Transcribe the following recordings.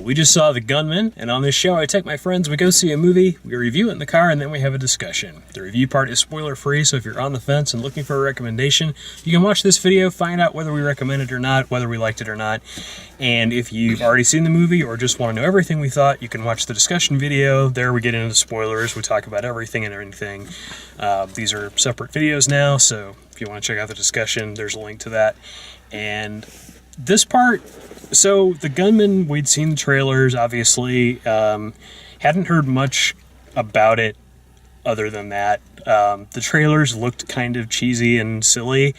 We just saw The Gunman, and on this show I take my friends, we go see a movie, we review it in the car, and then we have a discussion. The review part is spoiler-free, so if you're on the fence and looking for a recommendation, you can watch this video, find out whether we recommend it or not, whether we liked it or not. And if you've already seen the movie or just want to know everything we thought, you can watch the discussion video. There we get into the spoilers, we talk about everything and anything. These are separate videos now, so if you want to check out the discussion, there's a link to that. And this part, so The Gunman, we'd seen the trailers, obviously. Hadn't heard much about it other than that. The trailers looked kind of cheesy and silly.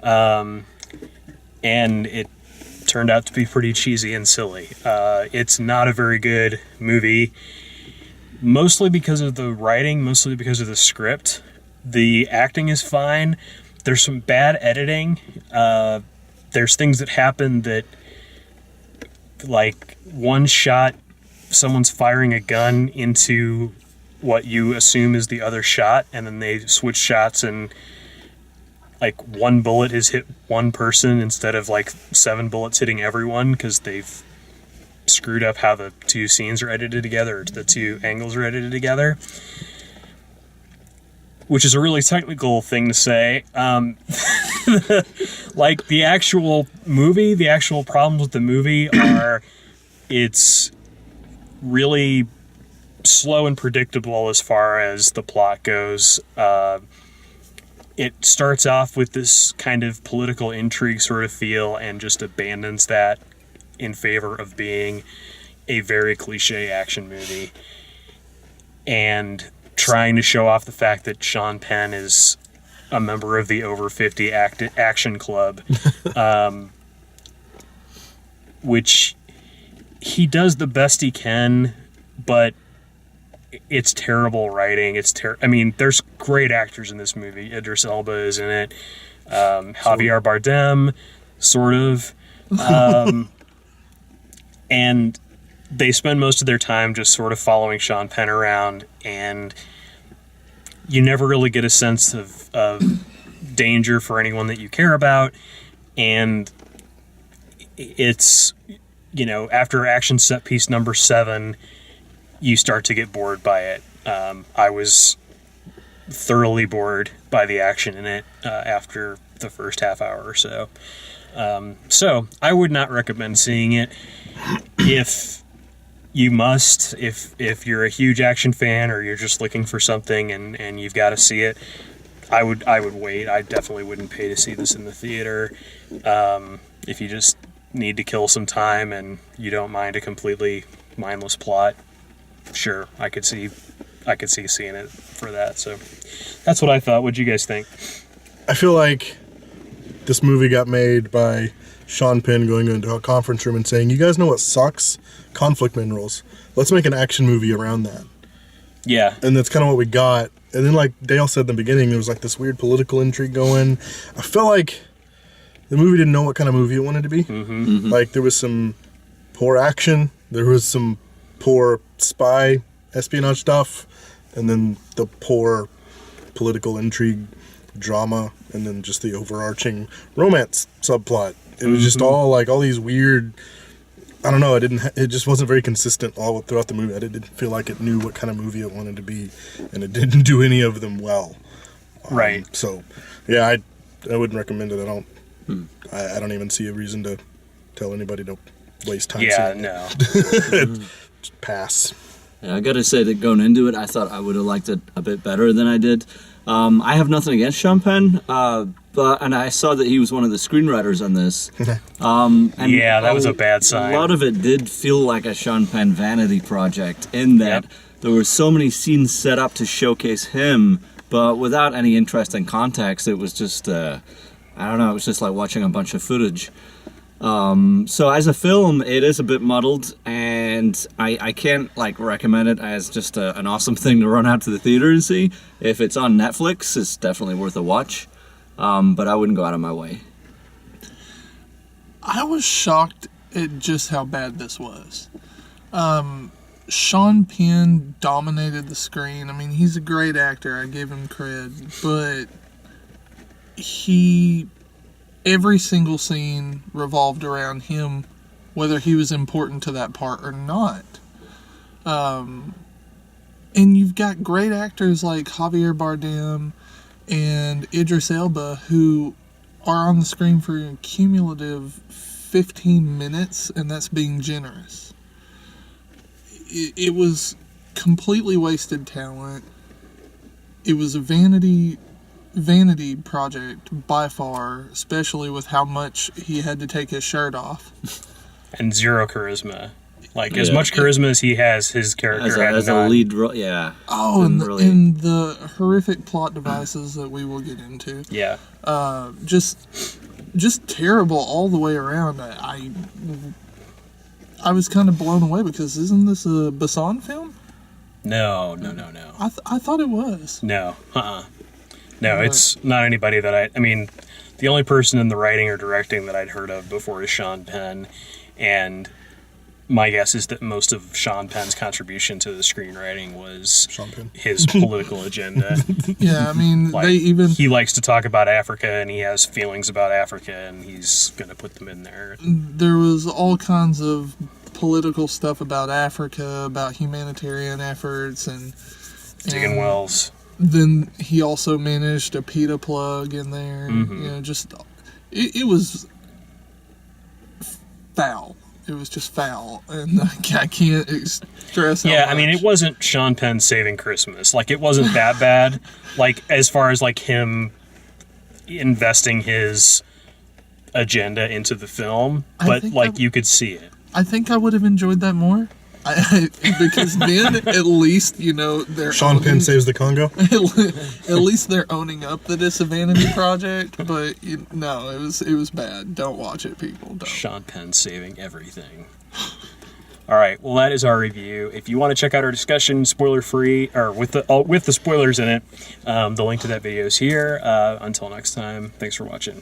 And it turned out to be pretty cheesy and silly. It's not a very good movie, mostly because of the writing, mostly because of the script. The acting is fine. There's some bad editing. There's things that happen that, like, one shot, someone's firing a gun into what you assume is the other shot, and then they switch shots and, like, one bullet has hit one person instead of, like, 7 bullets hitting everyone because they've screwed up how the two scenes are edited together, or the two angles are edited together. Which is a really technical thing to say. Like, the actual movie, the actual problems with the movie are it's really slow and predictable as far as the plot goes. It starts off with this kind of political intrigue sort of feel and just abandons that in favor of being a very cliche action movie. And trying to show off the fact that Sean Penn is a member of the over 50 action club, which he does the best he can, but it's terrible writing. I mean, there's great actors in this movie. Idris Elba is in it. Javier Bardem, sort of. And they spend most of their time just sort of following Sean Penn around, and you never really get a sense of danger for anyone that you care about. And it's, you know, after action set piece number 7, you start to get bored by it. I was thoroughly bored by the action in it after the first half hour or so. So I would not recommend seeing it. If you must, if you're a huge action fan or you're just looking for something and you've got to see it, I would wait. I definitely wouldn't pay to see this in the theater. If you just need to kill some time and you don't mind a completely mindless plot, sure, I could see seeing it for that. So that's what I thought. What'd you guys think? I feel like this movie got made by Sean Penn going into a conference room and saying, "You guys know what sucks? Conflict minerals. Let's make an action movie around that." Yeah. And that's kind of what we got. And then, like Dale said in the beginning, there was like this weird political intrigue going. I felt like the movie didn't know what kind of movie it wanted to be. Mm-hmm. Mm-hmm. Like, there was some poor action, there was some poor spy espionage stuff, and then the poor political intrigue drama, and then just the overarching romance subplot. It was just all like all these weird, I don't know, it just wasn't very consistent all throughout the movie. I didn't feel like it knew what kind of movie it wanted to be, and it didn't do any of them well. Right. So, yeah, I wouldn't recommend it. I don't even see a reason to tell anybody to waste time. Yeah, seeing no. it. Just pass. Yeah, I gotta say that going into it, I thought I would have liked it a bit better than I did. I have nothing against Sean Penn, and I saw that he was one of the screenwriters on this. And yeah, that was a bad sign. A lot of it did feel like a Sean Penn vanity project in that there were so many scenes set up to showcase him, but without any interesting context. It was just, I don't know, it was just like watching a bunch of footage. So as a film, it is a bit muddled, and I can't like recommend it as just an awesome thing to run out to the theater and see. If it's on Netflix, it's definitely worth a watch, but I wouldn't go out of my way. I was shocked at just how bad this was. Sean Penn dominated the screen. I mean, he's a great actor, I give him cred, but every single scene revolved around him whether he was important to that part or not. And you've got great actors like Javier Bardem and Idris Elba who are on the screen for a cumulative 15 minutes, and that's being generous. It was completely wasted talent. It was a vanity project by far, especially with how much he had to take his shirt off. And zero charisma. Like, as much charisma as he has, his character had as none. a lead role, yeah. Oh, and the horrific plot devices that we will get into. Yeah. Just terrible all the way around. I was kind of blown away because isn't this a Besson film? No. I thought it was. No. No, it's not anybody that I mean, the only person in the writing or directing that I'd heard of before is Sean Penn, and my guess is that most of Sean Penn's contribution to the screenwriting was Sean Penn. his political agenda. Yeah, I mean, Like, he likes to talk about Africa, and he has feelings about Africa, and he's going to put them in there. There was all kinds of political stuff about Africa, about humanitarian efforts, and Digging wells. then he also managed a PETA plug in there. Mm-hmm. You know, just it was foul. It was just foul, and I can't stress how Yeah, much. I mean, it wasn't Sean Penn Saving Christmas. Like, it wasn't that bad. Like, as far as, like, him investing his agenda into the film, but, like, you could see it. I think I would have enjoyed that more. Because then at least, you know, they're Sean Penn saves the Congo. at least they're owning up that it's a vanity project. But no, it was bad. Don't watch it, people. Don't. Sean Penn saving everything. All right, well, that is our review. If you want to check out our discussion, spoiler-free, or with the spoilers in it, the link to that video is here. Until next time, thanks for watching.